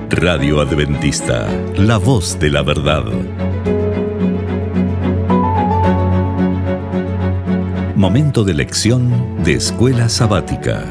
Radio Adventista, la voz de la verdad. Momento de lección de Escuela Sabática.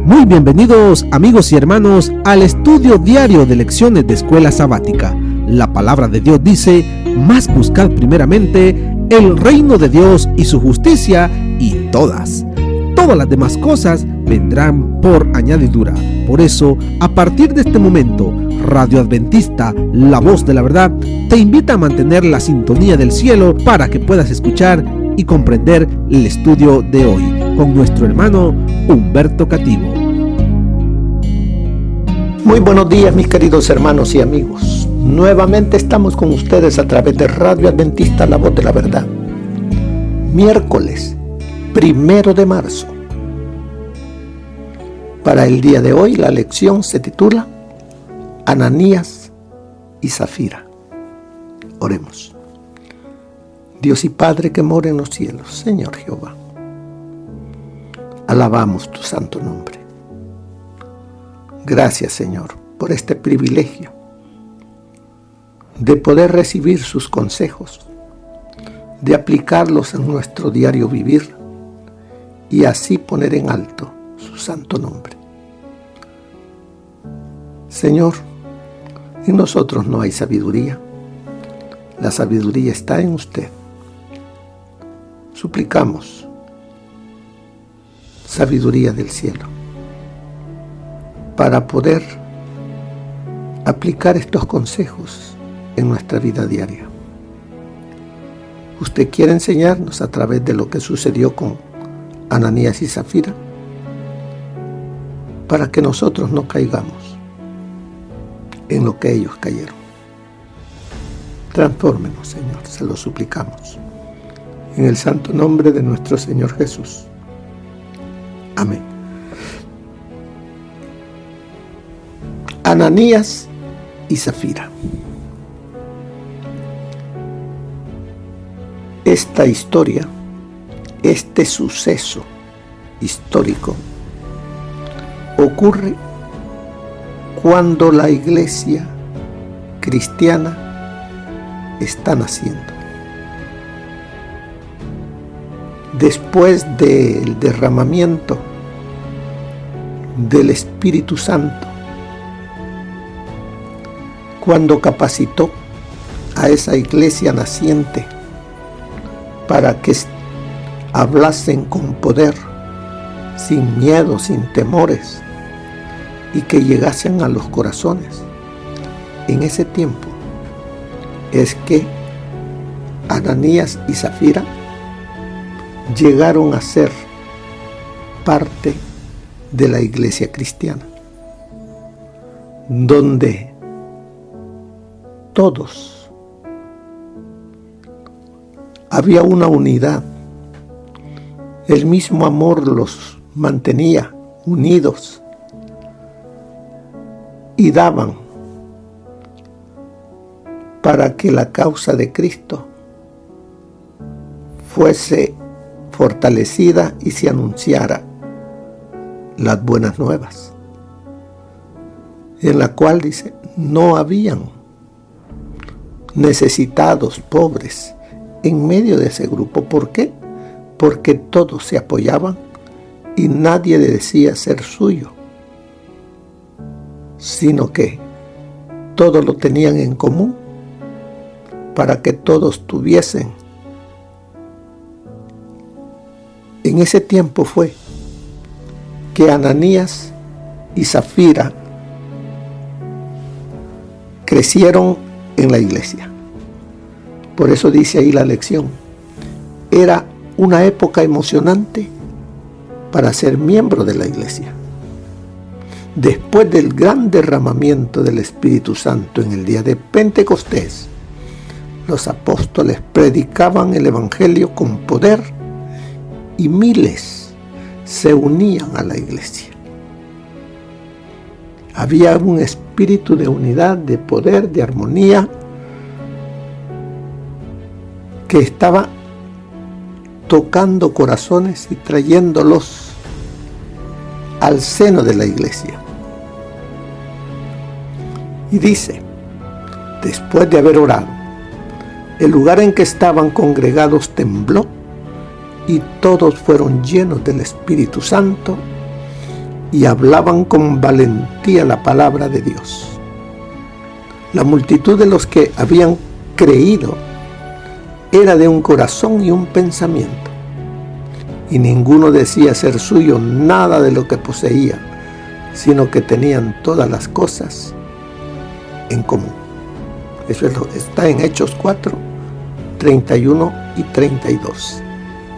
Muy bienvenidos amigos y hermanos al estudio diario de lecciones de Escuela Sabática. La palabra de Dios dice: mas buscad primeramente el reino de Dios y su justicia, y todas las demás cosas vendrán por añadidura. Por eso, a partir de este momento, Radio Adventista, la voz de la verdad, te invita a mantener la sintonía del cielo para que puedas escuchar y comprender el estudio de hoy con nuestro hermano Humberto Cativo. Muy buenos días, mis queridos hermanos y amigos. Nuevamente estamos con ustedes a través de Radio Adventista, la voz de la verdad. Miércoles 1 de marzo. Para el día de hoy, la lección se titula Ananías y Zafira. Oremos. Dios y Padre que mora en los cielos, Señor Jehová, alabamos tu santo nombre. Gracias, Señor, por este privilegio de poder recibir sus consejos, de aplicarlos en nuestro diario vivir y así poner en alto su santo nombre. Señor, en nosotros no hay sabiduría. La sabiduría está en usted. Suplicamos sabiduría del cielo para poder aplicar estos consejos en nuestra vida diaria. Usted quiere enseñarnos a través de lo que sucedió con Ananías y Zafira para que nosotros no caigamos en lo que ellos cayeron. Transfórmenos, Señor, se lo suplicamos. En el santo nombre de nuestro Señor Jesús. Amén. Ananías y Zafira. Esta historia, este suceso histórico, ocurre cuando la iglesia cristiana está naciendo. Después del derramamiento del Espíritu Santo, cuando capacitó a esa iglesia naciente para que hablasen con poder, sin miedo, sin temores, y que llegasen a los corazones. En ese tiempo es que Ananías y Zafira llegaron a ser parte de la iglesia cristiana, donde todos había una unidad. El mismo amor los mantenía unidos y daban para que la causa de Cristo fuese fortalecida y se anunciara las buenas nuevas, en la cual dice, no habían necesitados, pobres, en medio de ese grupo. ¿Por qué? Porque todos se apoyaban y nadie le decía ser suyo, sino que todo lo tenían en común para que todos tuviesen En ese tiempo fue que Ananías y Zafira crecieron en la iglesia. Por eso dice ahí la lección. Era una época emocionante para ser miembro de la iglesia. Después del gran derramamiento del Espíritu Santo en el día de Pentecostés, los apóstoles predicaban el Evangelio con poder y miles se unían a la iglesia. Había un espíritu de unidad, de poder, de armonía que estaba tocando corazones y trayéndolos al seno de la iglesia. Y dice, después de haber orado, el lugar en que estaban congregados tembló y todos fueron llenos del Espíritu Santo y hablaban con valentía la palabra de Dios. La multitud de los que habían creído era de un corazón y un pensamiento, y ninguno decía ser suyo nada de lo que poseía, sino que tenían todas las cosas en común. Eso está en Hechos 4, 31 y 32.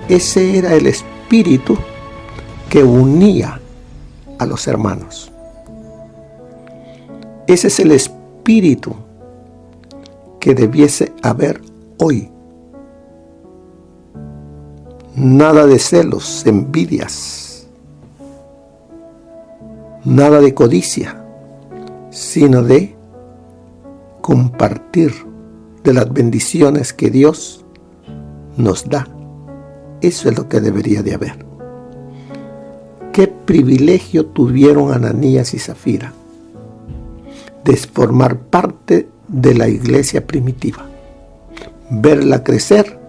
Ese era el espíritu que unía a los hermanos. Ese es el espíritu que debiese haber hoy. Nada de celos, envidias, nada de codicia, sino de compartir de las bendiciones que Dios nos da. Eso es lo que debería de haber. ¿Qué privilegio tuvieron Ananías y Zafira de formar parte de la iglesia primitiva? Verla crecer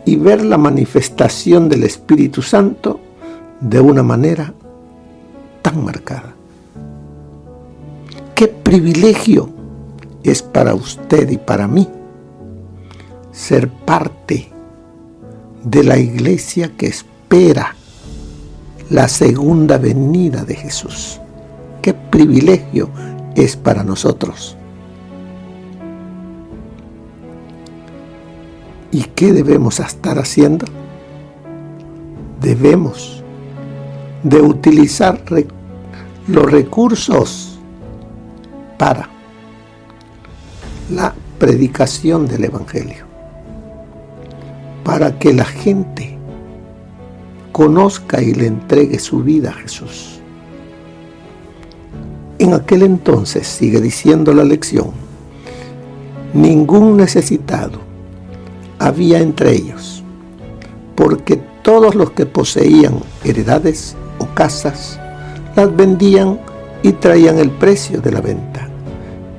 y ver la manifestación del Espíritu Santo de una manera tan marcada. ¿Qué privilegio es para usted y para mí ser parte de la iglesia que espera la segunda venida de Jesús? ¿Qué privilegio es para nosotros? ¿Y qué debemos estar haciendo? Debemos de utilizar los recursos para la predicación del Evangelio, para que la gente conozca y le entregue su vida a Jesús. En aquel entonces, sigue diciendo la lección, ningún necesitado había entre ellos, porque todos los que poseían heredades o casas las vendían y traían el precio de la venta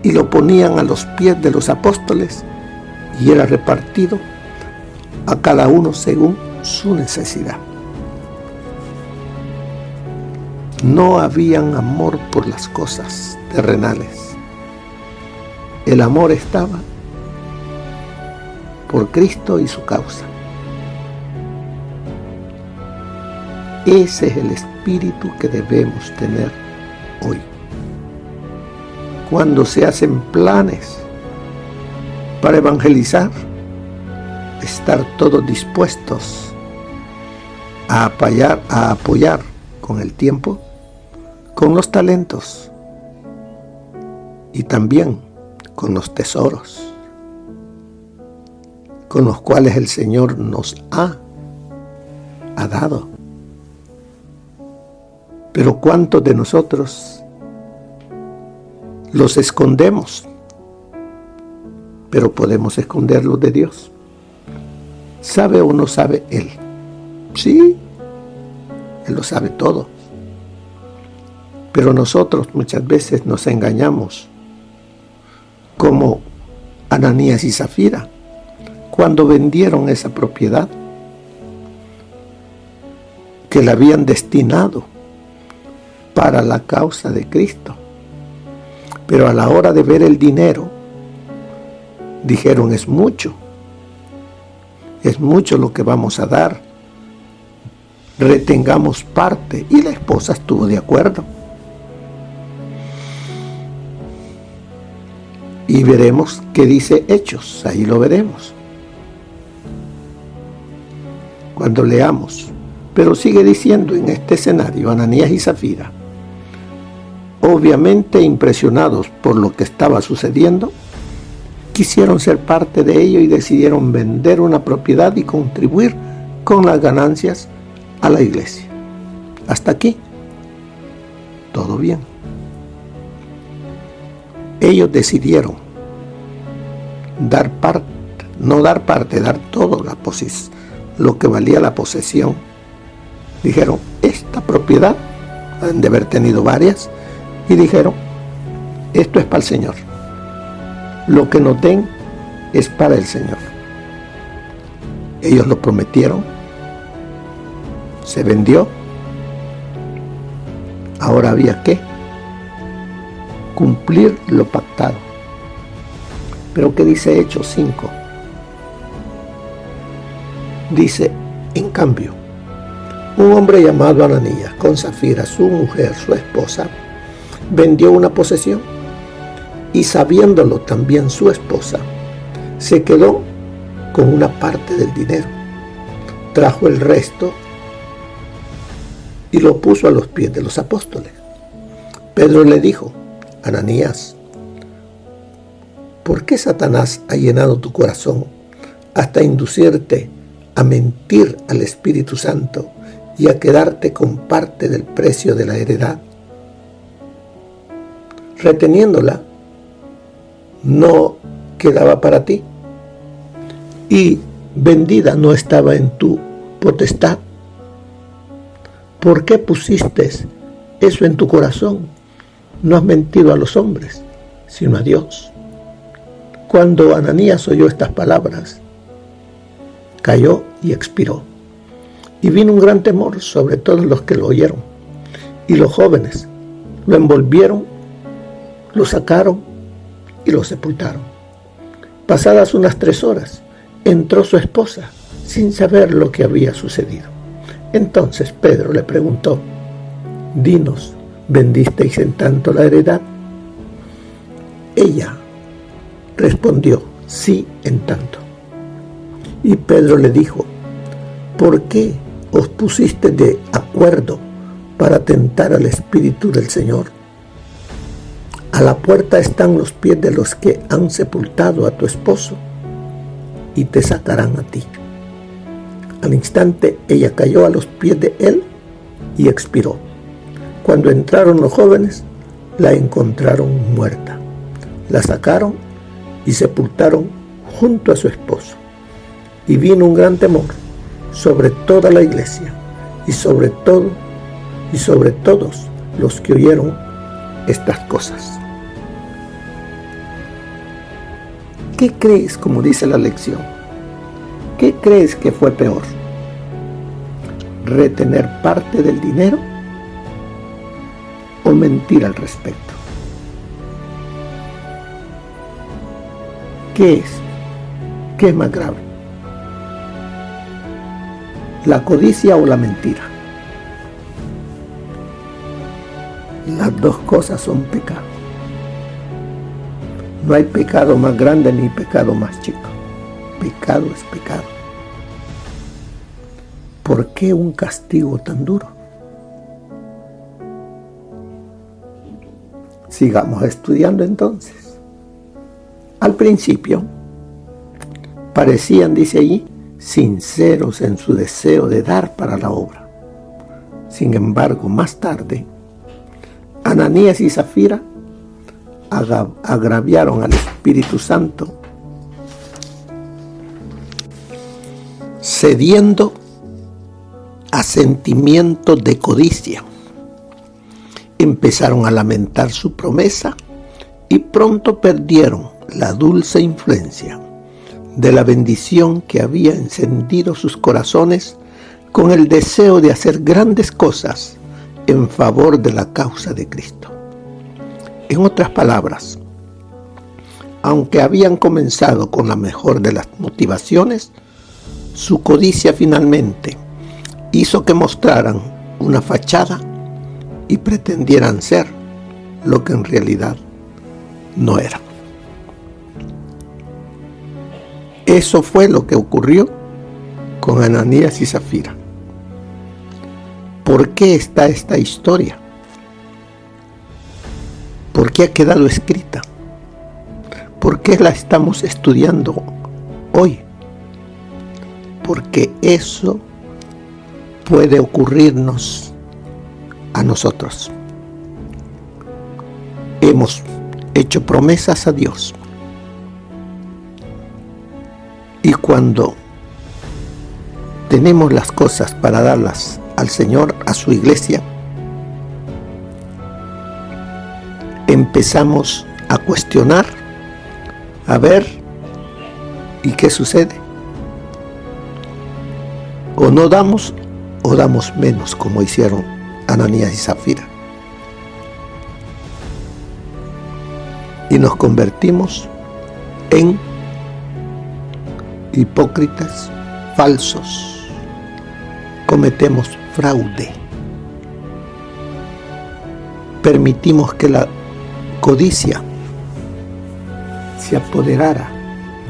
y lo ponían a los pies de los apóstoles y era repartido a cada uno según su necesidad. No habían amor por las cosas terrenales. El amor estaba por Cristo y su causa. Ese es el espíritu que debemos tener hoy. Cuando se hacen planes para evangelizar, estar todos dispuestos a apoyar con el tiempo, con los talentos y también con los tesoros con los cuales el Señor nos ha dado. Pero ¿cuántos de nosotros los escondemos? Pero podemos esconderlos de Dios. ¿Sabe o no sabe Él? Sí, Él lo sabe todo. Pero nosotros muchas veces nos engañamos, como Ananías y Zafira, cuando vendieron esa propiedad que la habían destinado para la causa de Cristo. Pero a la hora de ver el dinero, dijeron, es mucho lo que vamos a dar retengamos parte, y la esposa estuvo de acuerdo. Y veremos qué dice Hechos, ahí lo veremos cuando leamos. Pero sigue diciendo en este escenario, Ananías y Zafira, obviamente impresionados por lo que estaba sucediendo, quisieron ser parte de ello y decidieron vender una propiedad y contribuir con las ganancias a la iglesia. Hasta aquí, todo bien. Ellos decidieron dar todo lo que valía la posesión. Dijeron, esta propiedad, han de haber tenido varias, y dijeron, esto es para el Señor. Lo que nos den es para el Señor. Ellos lo prometieron, se vendió. Ahora había que cumplir lo pactado. Pero ¿qué dice Hechos 5? Dice, en cambio, un hombre llamado Ananías, con Zafira, su mujer, su esposa, vendió una posesión, y sabiéndolo también su esposa, se quedó con una parte del dinero. Trajo el resto y lo puso a los pies de los apóstoles. Pedro le dijo, Ananías, ¿por qué Satanás ha llenado tu corazón hasta inducirte a mentir al Espíritu Santo y a quedarte con parte del precio de la heredad? Reteniéndola, no quedaba para ti, y vendida no estaba en tu potestad. ¿Por qué pusiste eso en tu corazón? No has mentido a los hombres, sino a Dios. Cuando Ananías oyó estas palabras, cayó y expiró. Y vino un gran temor sobre todos los que lo oyeron. Y los jóvenes lo envolvieron, lo sacaron y lo sepultaron. Pasadas unas 3 horas, entró su esposa sin saber lo que había sucedido. Entonces Pedro le preguntó, dinos, ¿vendisteis en tanto la heredad? Ella respondió, sí, en tanto. Y Pedro le dijo, ¿por qué os pusiste de acuerdo para tentar al Espíritu del Señor? A la puerta están los pies de los que han sepultado a tu esposo, y te sacarán a ti. Al instante ella cayó a los pies de él y expiró. Cuando entraron los jóvenes, la encontraron muerta. La sacaron y sepultaron junto a su esposo. Y vino un gran temor sobre toda la iglesia y sobre todos los que oyeron estas cosas. ¿Qué crees, como dice la lección? ¿Qué crees que fue peor? ¿Retener parte del dinero o mentir al respecto? ¿Qué es? ¿Qué es más grave? ¿La codicia o la mentira? Las dos cosas son pecado. No hay pecado más grande ni pecado más chico. Pecado es pecado. ¿Por qué un castigo tan duro? Sigamos estudiando entonces. Al principio, parecían, dice allí, sinceros en su deseo de dar para la obra. Sin embargo, más tarde, Ananías y Zafira agraviaron al Espíritu Santo, cediendo a sentimientos de codicia. Empezaron a lamentar su promesa y pronto perdieron la dulce influencia de la bendición que había encendido sus corazones con el deseo de hacer grandes cosas en favor de la causa de Cristo. En otras palabras, aunque habían comenzado con la mejor de las motivaciones, su codicia finalmente hizo que mostraran una fachada y pretendieran ser lo que en realidad no eran. Eso fue lo que ocurrió con Ananías y Zafira. ¿Por qué está esta historia? ¿Por qué ha quedado escrita? ¿Por qué la estamos estudiando hoy? Porque eso puede ocurrirnos a nosotros. Hemos hecho promesas a Dios. Y cuando tenemos las cosas para darlas al Señor, a su iglesia, empezamos a cuestionar, a ver, ¿y qué sucede? O no damos, o damos menos, como hicieron Ananías y Zafira. Y nos convertimos en hipócritas, falsos. Cometemos fraude. Permitimos que la codicia se apoderara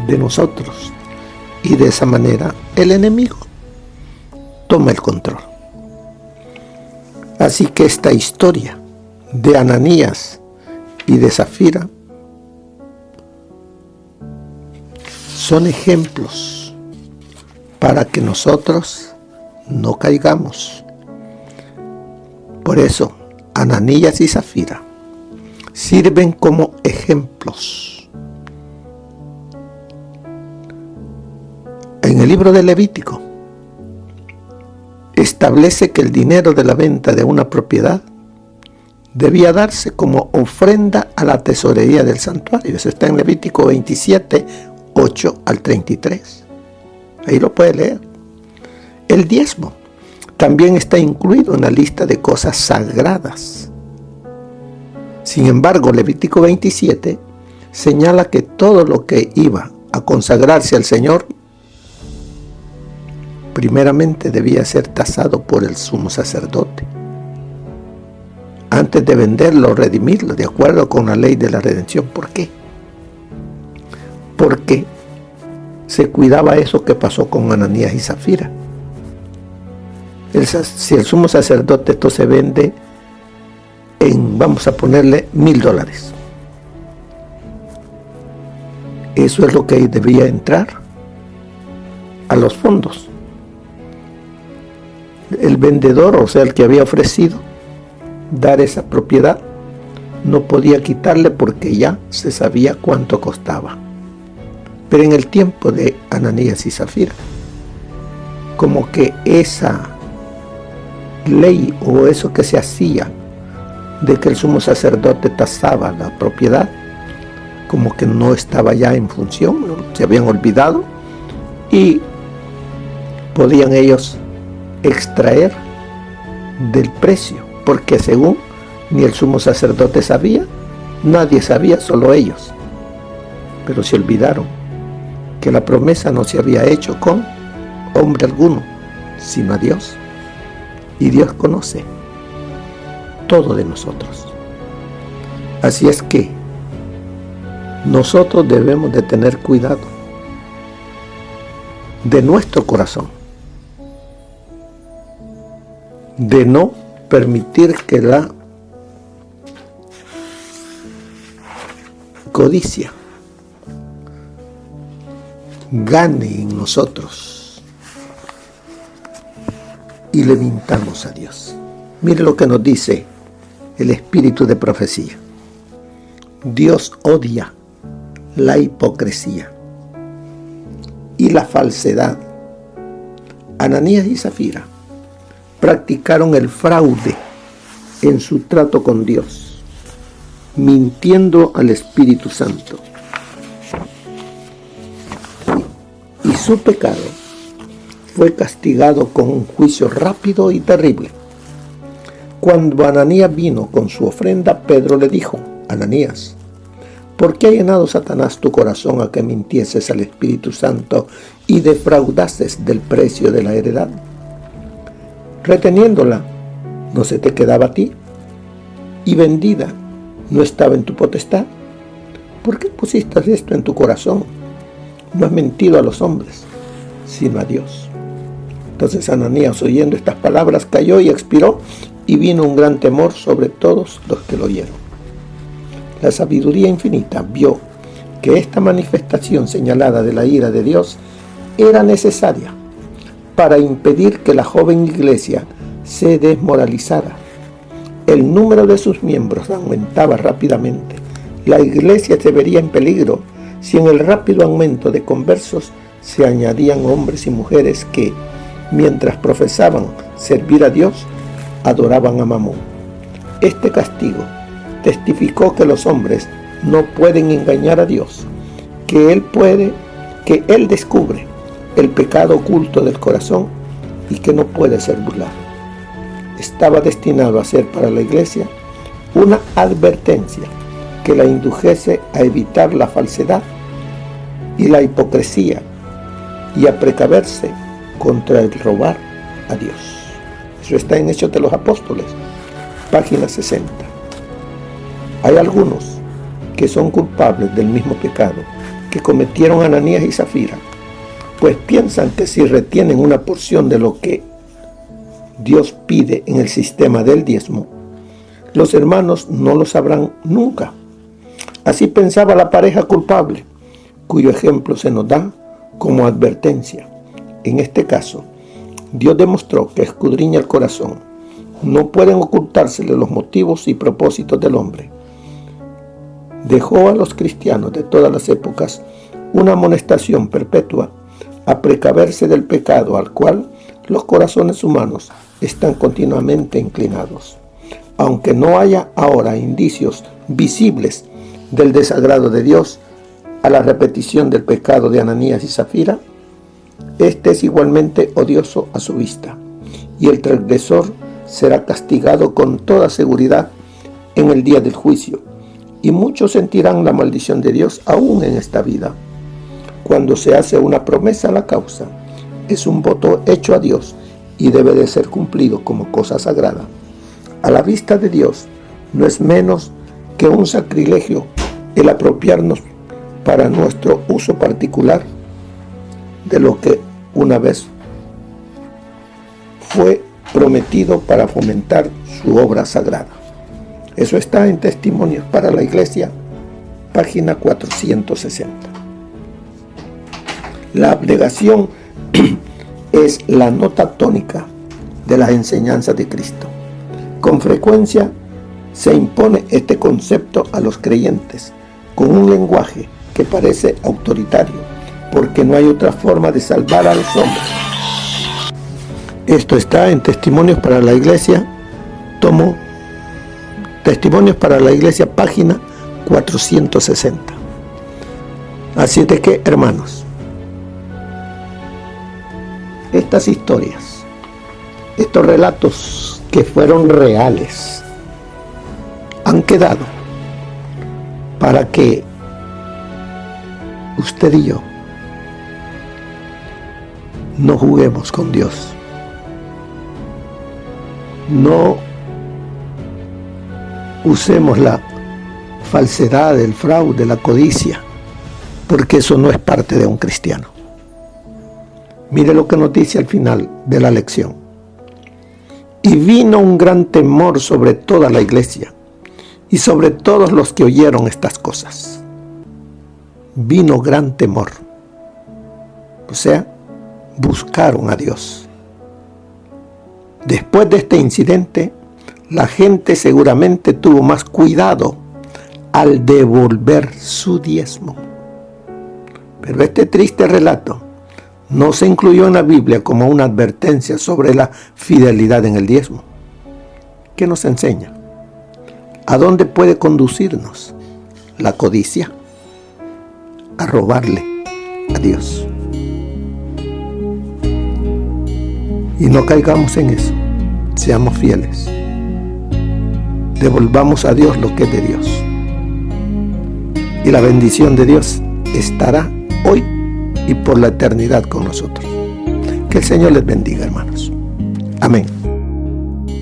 de nosotros y de esa manera el enemigo toma el control. Así que esta historia de Ananías y de Zafira son ejemplos para que nosotros no caigamos. Por eso, Ananías y Zafira sirven como ejemplos. En el libro de Levítico establece que el dinero de la venta de una propiedad debía darse como ofrenda a la tesorería del santuario. Eso está en Levítico 27, 8 al 33. Ahí lo puede leer. El diezmo también está incluido en la lista de cosas sagradas. Sin embargo, Levítico 27 señala que todo lo que iba a consagrarse al Señor primeramente debía ser tasado por el sumo sacerdote antes de venderlo o redimirlo, de acuerdo con la ley de la redención. ¿Por qué? Porque se cuidaba eso que pasó con Ananías y Zafira. Si el sumo sacerdote, esto se vende en, vamos a ponerle, $1,000. Eso es lo que debía entrar a los fondos. El vendedor, o sea, el que había ofrecido dar esa propiedad, no podía quitarle porque ya se sabía cuánto costaba. Pero en el tiempo de Ananías y Zafira, como que esa ley o eso que se hacía de que el sumo sacerdote tasaba la propiedad, como que no estaba ya en función, ¿no? Se habían olvidado y podían ellos extraer del precio, porque según ni el sumo sacerdote sabía, nadie sabía, solo ellos. Pero se olvidaron que la promesa no se había hecho con hombre alguno, sino a Dios. Y Dios conoce todo de nosotros. Así es que nosotros debemos de tener cuidado de nuestro corazón, de no permitir que la codicia gane en nosotros y le mintamos a Dios. Mire lo que nos dice el espíritu de profecía. Dios odia la hipocresía y la falsedad. Ananías y Zafira practicaron el fraude en su trato con Dios, mintiendo al Espíritu Santo. Y su pecado fue castigado con un juicio rápido y terrible. Cuando Ananías vino con su ofrenda, Pedro le dijo: Ananías, ¿por qué ha llenado Satanás tu corazón a que mintieses al Espíritu Santo y defraudases del precio de la heredad? reteniéndola no se te quedaba a ti, y vendida no estaba en tu potestad. ¿Por qué pusiste esto en tu corazón? No has mentido a los hombres, sino a Dios. Entonces Ananías, oyendo estas palabras, cayó y expiró, y vino un gran temor sobre todos los que lo oyeron. La sabiduría infinita vio que esta manifestación señalada de la ira de Dios era necesaria para impedir que la joven iglesia se desmoralizara. El número de sus miembros aumentaba rápidamente. La iglesia se vería en peligro si en el rápido aumento de conversos se añadían hombres y mujeres que, mientras profesaban servir a Dios, adoraban a Mamón. Este castigo testificó que los hombres no pueden engañar a Dios, que Él descubre el pecado oculto del corazón y que no puede ser burlado. Estaba destinado a ser para la iglesia una advertencia que la indujese a evitar la falsedad y la hipocresía y a precaverse contra el robar a Dios. Eso está en Hechos de los Apóstoles, página 60. Hay algunos que son culpables del mismo pecado que cometieron Ananías y Zafira, pues piensan que si retienen una porción de lo que Dios pide en el sistema del diezmo, los hermanos no lo sabrán nunca. Así pensaba la pareja culpable, cuyo ejemplo se nos da como advertencia. En este caso, Dios demostró que escudriña el corazón. No pueden ocultársele los motivos y propósitos del hombre. Dejó a los cristianos de todas las épocas una amonestación perpetua a precaverse del pecado al cual los corazones humanos están continuamente inclinados. Aunque no haya ahora indicios visibles del desagrado de Dios a la repetición del pecado de Ananías y Zafira, este es igualmente odioso a su vista, y el transgresor será castigado con toda seguridad en el día del juicio, y muchos sentirán la maldición de Dios aún en esta vida. Cuando se hace una promesa a la causa, es un voto hecho a Dios y debe de ser cumplido como cosa sagrada. A la vista de Dios, no es menos que un sacrilegio el apropiarnos para nuestro uso particular de lo que una vez fue prometido para fomentar su obra sagrada. Eso está en Testimonios para la Iglesia, página 460. La abnegación es la nota tónica de las enseñanzas de Cristo. Con frecuencia se impone este concepto a los creyentes con un lenguaje que parece autoritario, porque no hay otra forma de salvar a los hombres. Esto está en Testimonios para la Iglesia, tomo Testimonios para la Iglesia, página 460. Así de que, hermanos, estas historias, estos relatos que fueron reales, han quedado para que usted y yo no juguemos con Dios. No usemos la falsedad, el fraude, la codicia, porque eso no es parte de un cristiano. Mire lo que nos dice al final de la lección. Y vino un gran temor sobre toda la iglesia y sobre todos los que oyeron estas cosas. Vino gran temor. O sea, buscaron a Dios. Después de este incidente, la gente seguramente tuvo más cuidado al devolver su diezmo. Pero este triste relato no se incluyó en la Biblia como una advertencia sobre la fidelidad en el diezmo. ¿Qué nos enseña? ¿A dónde puede conducirnos la codicia? A robarle a Dios. Y no caigamos en eso. Seamos fieles. Devolvamos a Dios lo que es de Dios. Y la bendición de Dios estará hoy y por la eternidad con nosotros. Que el Señor les bendiga, hermanos. Amén.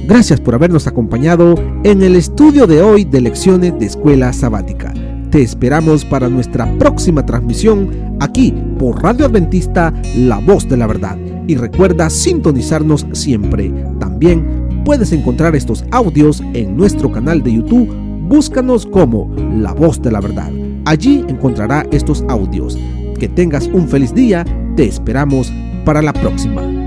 Gracias por habernos acompañado en el estudio de hoy de Lecciones de Escuela Sabática. Te esperamos para nuestra próxima transmisión aquí por Radio Adventista, La Voz de la Verdad. Y recuerda sintonizarnos siempre. También puedes encontrar estos audios en nuestro canal de YouTube. Búscanos como La Voz de la Verdad. Allí encontrará estos audios. Que tengas un feliz día. Te esperamos para la próxima.